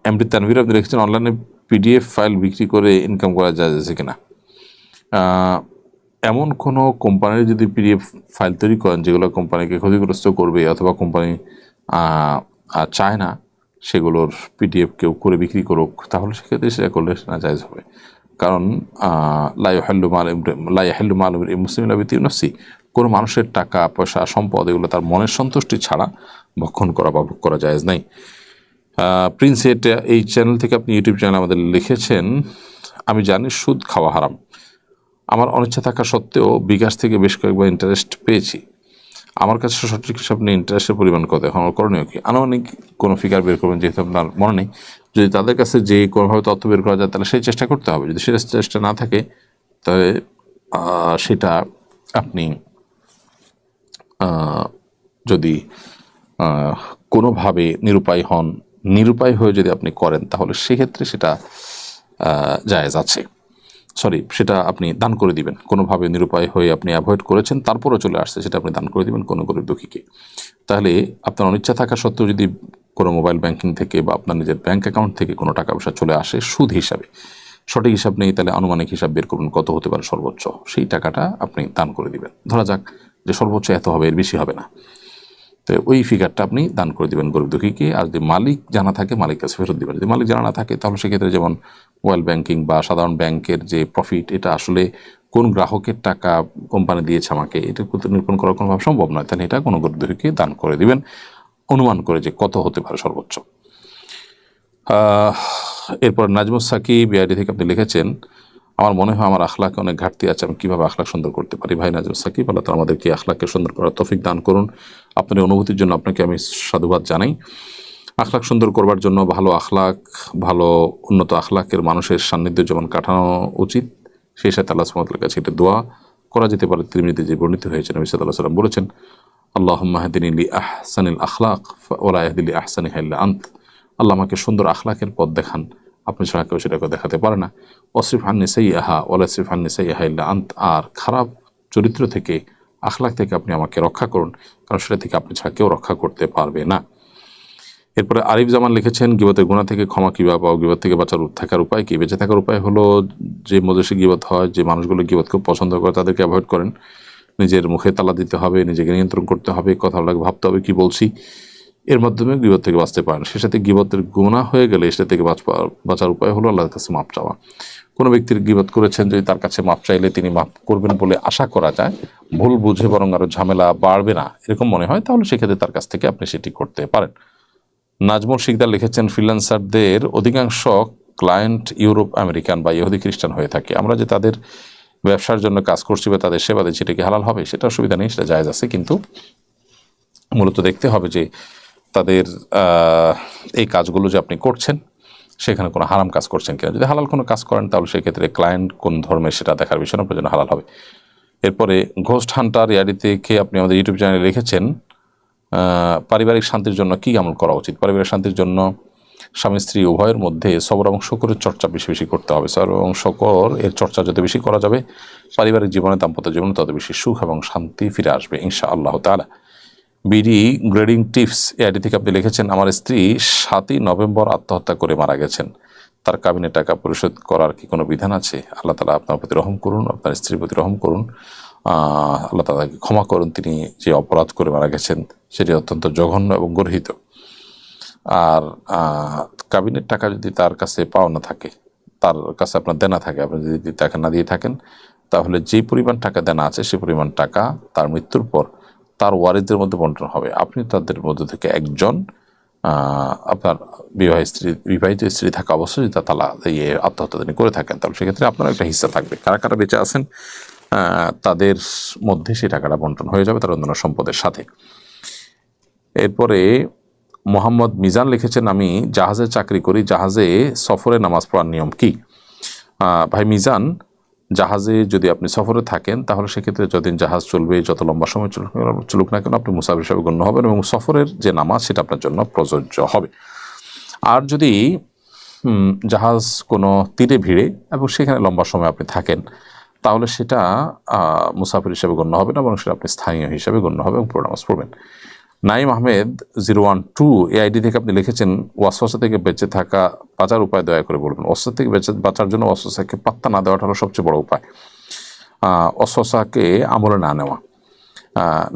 MD Tanvir আপনি লিখেছেন অনলাইনে পিডিএফ ফাইল বিক্রি করে ইনকাম করা যায় আছে কিনা। এমন কোনো কোম্পানির যদি পিডিএফ ফাইল তৈরি করেন যেগুলো কোম্পানিকে ক্ষতিগ্রস্ত করবে অথবা কোম্পানি চায় না সেগুলোর পিডিএফ কেউ করে বিক্রি করুক, তাহলে সেক্ষেত্রে সেটা করলে না জায়েজ হবে। কারণ লা ইয়াহিল্লু মালু মুসলিমিন ইল্লা বিতিনফসি, কোনো মানুষের টাকা পয়সা সম্পদ এগুলো তার মনের সন্তুষ্টি ছাড়া ভক্ষণ করা বা ভোগ করা জায়েজ নাই। প্রিন্স এই চ্যানেল থেকে আপনি ইউটিউব চ্যানেল আমাদের লিখেছেন, আমি জানি সুদ খাওয়া হারাম, আমার অনিচ্ছা থাকা সত্ত্বেও বিকাশ থেকে বেশ কয়েকবার ইন্টারেস্ট পেয়েছি, আমার কাছে সঠিক হিসাব নেই ইন্টারেস্টের পরিমাণ কত, এখন আমার করণীয় কি? আনুমানিক কোনো ফিগার বের করবেন, যেহেতু আপনার মনে নেই। যদি তাদের কাছে যে কোনোভাবে তথ্য বের করা যায় তাহলে সেই চেষ্টা করতে হবে। যদি সেটা চেষ্টা না থাকে তবে সেটা আপনি যদি কোনোভাবে নিরুপায় হয়ে যদি আপনি করেন তাহলে সেক্ষেত্রে সেটা জায়েজ আছে। সেটা আপনি দান করে দিবেন। কোনোভাবে নিরুপায় হয়ে আপনি অ্যাভয়েড করেছেন তারপরও চলে আসছে, সেটা আপনি দান করে দিবেন কোনো গরিব দুঃখীকে। তাহলে আপনার অনিচ্ছা থাকা সত্ত্বেও যদি কোনো মোবাইল ব্যাংকিং থেকে বা আপনার নিজের ব্যাংক অ্যাকাউন্ট থেকে কোনো টাকা পয়সা চলে আসে সুদ হিসাবে, সঠিক হিসাব নেই, তাহলে আনুমানিক হিসাব বের করবেন কত হতে পারে সর্বোচ্চ, সেই টাকাটা আপনি দান করে দিবেন। ধরা যাক যে সর্বোচ্চ এত হবে, এর বেশি হবে না, তো ওই ফিগারটা আপনি দান করে দিবেন গরিব দুঃখীকে। আর যদি মালিক জানা থাকে মালিক কাছে ফেরত দিবেন। যদি মালিক জানা না থাকে তাহলে সেক্ষেত্রে যেমন মোবাইল ব্যাংকিং বা সাধারণ ব্যাংকের যে প্রফিট, এটা আসলে কোন গ্রাহকের টাকা কোম্পানি দিয়েছে আমাকে, এটা নিরূপণ করা কোনোভাবে সম্ভব নয়, তাহলে এটা কোনো গরিব দুঃখীকে দান করে দিবেন অনুমান করে যে কত হতে পারে সর্বোচ্চ। এরপর নাজমুস সাকিব বিআইডি থেকে আপনি লিখেছেন, আমার মনে হয় আমার আখলাকে অনেক ঘাটতি আছে, আমি কীভাবে আখলাক সুন্দর করতে পারি? ভাই নাজমুস সাকিব, আল্লাহ তাআলা আমাদেরকে আখলাককে সুন্দর করার তৌফিক দান করুন। আপনার অনুভূতির জন্য আপনাকে আমি সাধুবাদ জানাই। আখলাক সুন্দর করবার জন্য ভালো আখলাক, ভালো উন্নত আখলাকের মানুষের সান্নিধ্য যেমন কাটানো উচিত, সেই সাথে আল্লাহ সুবহানাহু ওয়া তাআলার কাছে এটা দোয়া করা যেতে পারে। তিরমিজিতে যে বর্ণিত হয়েছে, নবী সাল্লাল্লাহু আলাইহি ওয়াসাল্লাম বলেছেন, আল্লাহুম্মা হদিনি লি আহসানিল আখলাক ওয়া লা ইয়াহদি লি আহসানিহা ইল্লা আন্ত। আল্লাহ আমাকে সুন্দর আখলাকের পথ দেখান, আপনি ছাড়া কেউ সেটাকে দেখাতে পারে না। ওয়াসরিফ আন্নি সাইয়্যাহা ওয়া লা ইয়াসরিফ আন্নি সাইয়্যাহা ইল্লা আন্ত। আর খারাপ চরিত্র থেকে, আখলাক থেকে আপনি আমাকে রক্ষা করুন, কারণ সেটা থেকে আপনি ছাড়া কেউ রক্ষা করতে পারবে না। এরপরে আরিফ জামান লিখেছেন, গীবতের গুনাহ থেকে ক্ষমা কিভাবে পাও, গীবত থেকে থাকার উপায় কি? বেঁচে থাকার উপায় হলো, যে মজলিসে গীবত হয়, যে মানুষগুলো গীবত খুব পছন্দ করে তাদেরকে অ্যাভয়েড করেন। নিজের মুখে তালা দিতে হবে, নিজেকে নিয়ন্ত্রণ করতে হবে, কথাগুলোকে ভাবতে হবে কি বলছি, এর মাধ্যমে গীবত থেকে বাঁচতে পারেন। সে সাথে গীবতের গুনাহ হয়ে গেলে সেটা থেকে বাঁচার উপায় হলো আল্লাহর কাছে মাপ চাওয়া। কোনো ব্যক্তির গীবত করেছেন, যদি তার কাছে মাপ চাইলে তিনি মাপ করবেন বলে আশা করা যায়, ভুল বুঝে বরং আরও ঝামেলা বাড়বে না এরকম মনে হয়, তাহলে সেক্ষেত্রে তার কাছ থেকে আপনি সেটি করতে পারেন। নাজমুল শিকদার লিখেছেন, ফ্রিল্যান্সারদের অধিকাংশ ক্লায়েন্ট ইউরোপ আমেরিকান বা ইহুদি খ্রিস্টান হয়ে থাকে, আমরা যে তাদের ব্যবসার জন্য কাজ করছি বা তাদের সেবা দিচ্ছি, সেটা কি হালাল হবে? সেটা অসুবিধা নেই, সেটা জায়েজ আছে, কিন্তু মূলত দেখতে হবে যে তাদের এই কাজগুলো যে আপনি করছেন সেখানে কোনো হারাম কাজ করছেন কিনা। যদি হালাল কোনো কাজ করেন তাহলে সেক্ষেত্রে ক্লায়েন্ট কোন ধর্মের সেটা দেখার বিষয় না, আপনার জন্য হালাল হবে। এরপরে ঘোস্ট হান্টার ইয়াডি থেকে আপনি আমাদের ইউটিউব চ্যানেলে লিখেছেন, পারিবারিক শান্তির জন্য কী আমল করা উচিত? পারিবারিক শান্তির জন্য স্বামী স্ত্রী উভয়ের মধ্যে সবর এবং শকরের চর্চা বেশি বেশি করতে হবে। সবর এবং শকর এর চর্চা যত বেশি করা যাবে, পারিবারিক জীবনে, দাম্পত্য জীবনে তত বেশি সুখ এবং শান্তি ফিরে আসবে ইনশাআল্লাহ তাআলা। বিডি গ্রেডিং টিপস এআইডি থেকে আপনি লিখেছেন, আমার স্ত্রী 7ই নভেম্বর আত্মহত্যা করে মারা গেছেন, তার কাবিনের টাকা পরিশোধ করার কি কোনো বিধান আছে? আল্লাহ তাআলা আপনার প্রতি রহম করুন, আপনার স্ত্রীর প্রতি রহম করুন, আল্লাহ তাআলাকে ক্ষমা করুন। তিনি যে অপরাধ করে মারা গেছেন সেটি অত্যন্ত জঘন্য এবং গর্হিত। আর কাবিনের টাকা যদি তার কাছে পাওয়া না থাকে, তার কাছে আপনার দেনা থাকে, আপনি যদি টাকা না দিয়ে থাকেন, তাহলে যে পরিমাণ টাকা দেনা আছে সেই পরিমাণ টাকা তার মৃত্যুর পর তার ওয়ারিসদের মধ্যে বন্টন হবে। আপনি তাদের মধ্যে থেকে একজন, আপনার বিবাহিত স্ত্রী থাকা অবশ্যই যদি তালা আত্মহত্যা তিনি করে থাকেন, তাহলে সেক্ষেত্রে আপনার একটা হিস্সা থাকবে। কারা কারা বেঁচে আছেন তাদের মধ্যে সেই টাকাটা বন্টন হয়ে যাবে তার অন্যান্য সম্পদের সাথে। এরপরে মোহাম্মদ মিজান লিখেছেন, আমি জাহাজে চাকরি করি, জাহাজে সফরে নামাজ পড়ার নিয়ম কি? ভাই মিজান, জাহাজে যদি আপনি সফরে থাকেন তাহলে সেক্ষেত্রে যতদিন জাহাজ চলবে, যত লম্বা সময় চলুক না কেন, আপনি মুসাফির হিসাবে গণ্য হবেন এবং সফরের যে নামাজ সেটা আপনার জন্য প্রযোজ্য হবে। আর যদি জাহাজ কোনো তীরে ভিড়ে এবং সেখানে লম্বা সময় আপনি থাকেন, তাহলে সেটা মুসাফির হিসাবে গণ্য হবে না, বরং সেটা আপনি স্থানীয় হিসাবে গণ্য হবে এবং পুরো নামাজ পড়বেন। নাইম আহমেদ 012 এই আইডি থেকে আপনি লিখেছেন, ওয়াসওয়াসা থেকে বেঁচে থাকা বাঁচার উপায় দয়া করে বলবেন। ওয়াসওয়াসা থেকে বাঁচার জন্য ওয়াসওয়াসাকে পাত্তা না দেওয়াটা হলো সবচেয়ে বড় উপায়। ওয়াসওয়াসাকে আমলে না নেওয়া,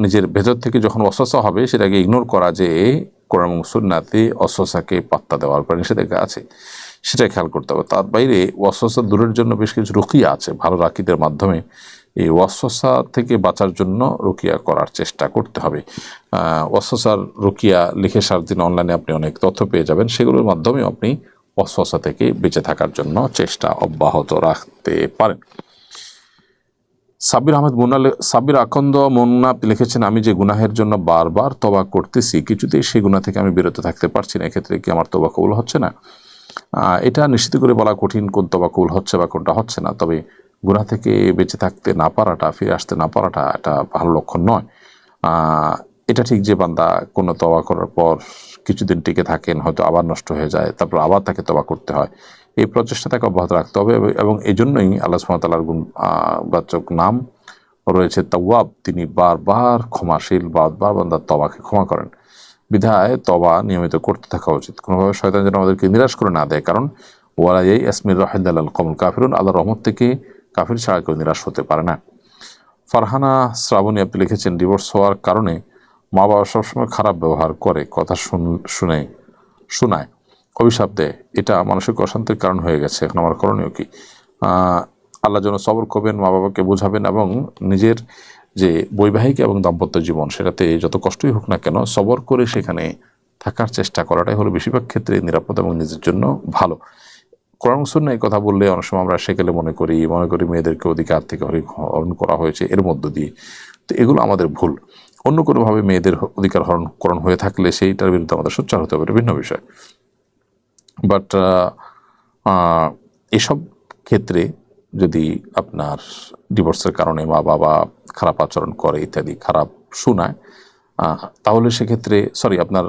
নিজের ভেতর থেকে যখন ওয়াসওয়াসা হবে সেটাকে ইগনোর করা, যে কোরআন এবং সুন্নাতে ওয়াসওয়াসাকে পাত্তা দেওয়ার পর নিষেধাজ্ঞা আছে, সেটা খেয়াল করতে হবে। তার বাইরে ওয়াসওয়াসা দূরের জন্য বেশ কিছু রুকিয়া আছে, ভালো রাকিদের মাধ্যমে এই ওয়াসওয়াসা থেকে বাঁচার জন্য রুকিয়া করার চেষ্টা করতে হবে। ওয়াসওয়াসার রুকিয়া লিখে সার্চ দিন, অনলাইনে আপনি অনেক তথ্য পেয়ে যাবেন, সেগুলোর মাধ্যমে আপনি ওয়াসওয়াসা থেকে বেঁচে থাকার জন্য চেষ্টা অব্যাহত রাখতে পারেন। সাব্বির আকন্দ মুন্না আপনি লিখেছেন, আমি যে গুনাহের জন্য বারবার তওবা করতেছি, কিছুতেই সেই গুনাহ থেকে আমি বিরত থাকতে পারছি না, এক্ষেত্রে কি আমার তওবা কবুল হচ্ছে না? এটা নিশ্চিত করে বলা কঠিন কোন তওবা কবুল হচ্ছে বা কোনটা হচ্ছে না। তবে গুনাহ থেকে বেঁচে থাকতে না পারাটা, ফিরে আসতে না পারাটা এটা ভালো লক্ষণ নয়। এটা ঠিক যে বান্দা কোনো তওবা করার পর কিছুদিন টিকে থাকেন, হয়তো আবার নষ্ট হয়ে যায়, তারপর আবার তাকে তওবা করতে হয়, এই প্রচেষ্টা তাকে অব্যাহত রাখতে হবে। এবং এই জন্যই আল্লাহ সুবহানাহু ওয়া তাআলার বাচক নাম রয়েছে তাওয়াব, তিনি বারবার ক্ষমাশীল, বারবার বান্দার তওবাকে ক্ষমা করেন। বিধায় তওবা নিয়মিত করতে থাকা উচিত, কোনোভাবে শয়তান যেন আমাদেরকে নিরাশ করে না দেয়। কারণ ওয়ালা ইয়াসমির রাহিদাল কওমুল কাফিরুন, আল্লাহর রহমত থেকে কাফির ছাড়া কেউ নিরাশ হতে পারে না। ফারহানা শ্রাবণী আপনি লিখেছেন, ডিভোর্স হওয়ার কারণে মা বাবা সবসময় খারাপ ব্যবহার করে, কথা শোনায়, অভিশাপ দেয়, এটা মানসিক অশান্তির কারণ হয়ে গেছে, এখন আমার করণীয় কি? আল্লাহ যেন সবর করবেন, মা বাবাকে বোঝাবেন এবং নিজের যে বৈবাহিক এবং দাম্পত্য জীবন সেটাতে যত কষ্টই হোক না কেন সবর করে সেখানে থাকার চেষ্টা করাটাই হলো বেশিরভাগ ক্ষেত্রে নিরাপদ এবং নিজের জন্য ভালো। কোরআন সুন্নাহ এই কথা বললে অনেক সময় আমরা সেকেলে মনে করি মেয়েদেরকে অধিকার থেকে হরণ করা হয়েছে এর মধ্য দিয়ে, তো এগুলো আমাদের ভুল। অন্য কোনোভাবে মেয়েদের অধিকার হরণ হয়ে থাকলে সেইটার বিরুদ্ধে আমাদের সোচ্চার হতে হবে, এটা ভিন্ন বিষয়। বাট এসব ক্ষেত্রে যদি আপনার ডিভোর্সের কারণে মা বাবা খারাপ আচরণ করে ইত্যাদি, খারাপ শোনায়, তাহলে সেক্ষেত্রে আপনার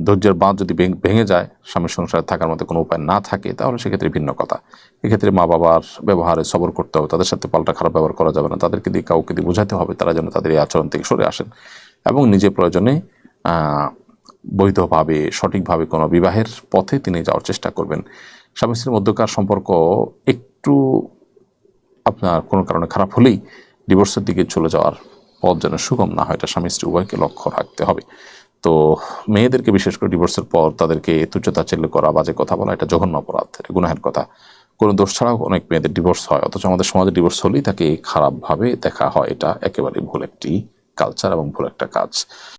ধৈর্যের বাঁধ যদি ভেঙে যায়, স্বামীর সংসারে থাকার মতো কোনো উপায় না থাকে, তাহলে সেক্ষেত্রে ভিন্ন কথা। এক্ষেত্রে মা বাবার ব্যবহারে সবর করতে হবে, তাদের সাথে পাল্টা খারাপ ব্যবহার করা যাবে না, তাদেরকে দিয়ে কাউকে দিয়ে বোঝাতে হবে তারা যেন তাদের এই আচরণ থেকে সরে আসেন এবং নিজে প্রয়োজনে বৈধভাবে সঠিকভাবে কোনো বিবাহের পথে তিনি যাওয়ার চেষ্টা করবেন। স্বামী স্ত্রীর মধ্যকার সম্পর্ক একটু আপনার কোনো কারণে খারাপ হলেই ডিভোর্সের দিকে চলে যাওয়ার পথ যেন সুগম না হয়, এটা স্বামী স্ত্রী উভয়কে লক্ষ্য রাখতে হবে। তো মেয়েদেরকে বিশেষ করে ডিভোর্সের পর তাদেরকে তুচ্ছ-তাচ্ছিল্য করা, বাজে কথা বলা, এটা জঘন্য অপরাধ, এটা গুনাহের কথা। কোনো দোষ ছাড়াও অনেক মেয়েদের ডিভোর্স হয়, অথচ আমাদের সমাজে ডিভোর্স হলেই তাকে খারাপভাবে দেখা হয়, এটা একেবারে ভুল একটি কালচার এবং ভুল একটা কাজ।